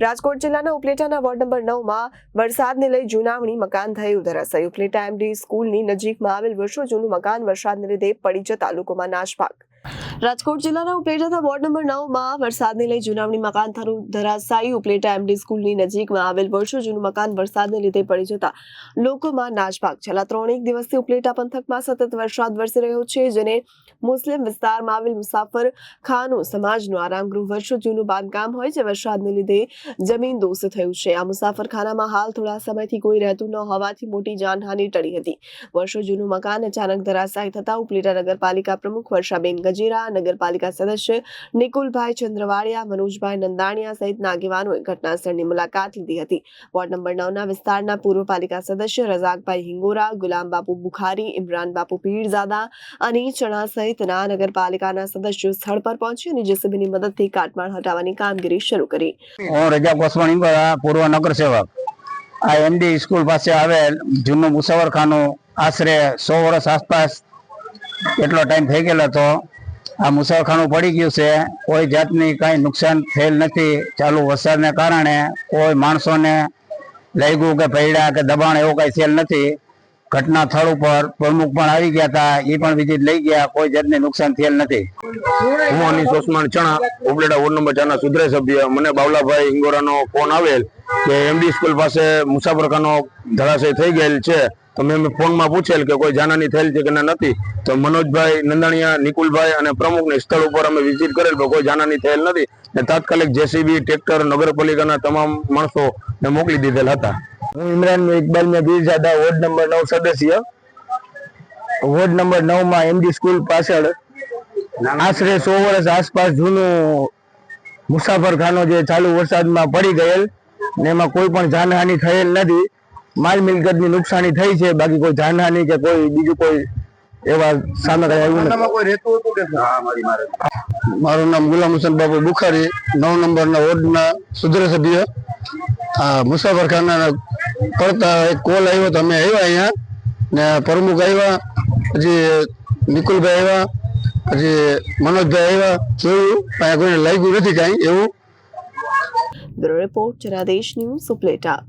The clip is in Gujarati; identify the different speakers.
Speaker 1: રાજકોટ જિલ્લાના ઉપલેટાના વોર્ડ નંબર 9 માં વરસાદને લઈ જૂનાવણી મકાન થયું ધરાશાયી। ઉપલેટા એમડી સ્કૂલની નજીકમાં આવેલ વર્ષો જૂનું મકાન વરસાદને લીધે પડી જતા લોકોમાં નાશભાગ। રાજકોટ જિલ્લાના ઉપલેટાના વોર્ડ નંબર 9 માં વરસાદને લઈ જૂનાવણી મકાન થયું ધરાશાયી। ઉપલેટા એમડી સ્કૂલની નજીકમાં આવેલ વર્ષો જૂનું મકાન વરસાદને લીધે પડી જતા લોકોમાં નાશભાગ। છેલ્લા 3 દિવસથી ઉપલેટા પંથકમાં સતત વરસાદ વરસી રહ્યો છે, જેને મુસ્લિમ વિસ્તારમાં આવેલ મુસાફર ખાનું સમાજનું આરામગૃહ વર્ષો જૂનું બાંધકામ હોય છે, વરસાદને લીધે જમીન દોષ થયું છે। આ મુસાફર ખાનામાં હાલ થોડા સમયથી કોઈ રહેતું ન હોવાથી મોટી જાનહાનિ ટળી હતી। વર્ષો જૂનું મકાન અચાનક ધરાશાયી થતા ઉપલેટા નગરપાલિકા પ્રમુખ વર્ષાબેન ગજેરા, નગરપાલિકા સદસ્ય નિકુલભાઈ ચંદ્રવાડિયા, મનોજભાઈ નંદાણીયા સહિતના આગેવાનોએ ઘટનાસ્થળની મુલાકાત લીધી હતી। વોર્ડ નંબર 9ના વિસ્તારના પૂર્વ પાલિકા સદસ્ય રઝાકભાઈ હિંગોરા, ગુલામ બાપુ બુખારી, ઇમરાન બાપુ પીરઝાદા અને ચણા સહિતના નગરપાલિકાના સદસ્યો સ્થળ પર પહોંચી અને જેસીબીની મદદથી કાટમાળ હટાવવાની કામગીરી શરૂ કરી।
Speaker 2: હું રજા કોસવાણી પૂર્વ નગર સેવક। આ એમડી સ્કૂલ પાસે આવેલ જૂનું મુસાફરખાનું આશરે 100 વર્ષ આસપાસ એટલો ટાઈમ થઈ ગયેલો હતો। આ મુસાફરખાનું પડી ગયું છે, કોઈ જાતની કાંઈ નુકસાન થયેલ નથી। ચાલુ વરસાદને કારણે કોઈ માણસોને લાગ્યું કે પૈડા કે દબાણ એવું કાંઈ થયેલ નથી। ઘટના સ્થળ ઉપર પ્રમુખ પણ આવી ગયા હતા, એ પણ વિઝિટ લઈ ગયા, કોઈ જાતને નુકસાન થયેલ નથી।
Speaker 3: હું અનીસ ઓસમાન ચણા, ઉપલેટા વોર્ડ નંબર 4 ના સુધરે સભ્ય। મને બાવલાભાઈ હિંગોરાનો ફોન આવેલ કે એમડી સ્કૂલ પાસે મુસાફરખાનો ધરાશય થઈ ગયેલ છે, તો મેં ફોનમાં પૂછેલ કે કોઈ જાનહાની થયેલ છે કે નથી, તો મનોજભાઈ નંદાણીયા, નિકુલભાઈ અને પ્રમુખને સ્થળ ઉપર અમે વિઝિટ કરેલ પણ કોઈ જાનહાની થયેલ નથી ને તાત્કાલિક જેસીબી, ટ્રેક્ટર, નગરપાલિકાના તમામ માણસો મોકલી દીધેલ હતા।
Speaker 4: હું ઇમરાન ઇકબાલ મેં પીરઝાદા, વોર્ડ નંબર 9 સદસ્ય। વોર્ડ નંબર 9 માં એમડી સ્કૂલ પાછળ આશરે 100 વર્ષ આસપાસ જૂનું મુસાફરખાનું જે ચાલુ વરસાદમાં પડી ગયેલ ને એમાં કોઈ પણ જાનહાનિ થયેલ નથી। માલ મિલકતની નુકસાની થઈ છે, બાકી કોઈ જાનહાનિ કે કોઈ બીજું કોઈ એવા સામે કઈ આવ્યું નથી। મારું નામ ગુલામ હુસેન બાપુ બુખારી, 9 નંબરના વોર્ડના સુધરે સભ્ય। આ મુસાફરખાના પડતા એક કોલ આવ્યો તો અમે આવ્યા અહીંયા ને પ્રમુખ આવ્યા, પછી નિકુલભાઈ આવ્યા, પછી મનોજભાઈ આવ્યા, જોયું અહીંયા કોઈને લાગ્યું નથી કાંઈ એવું।
Speaker 1: Bureau report Janadesh news Upleta.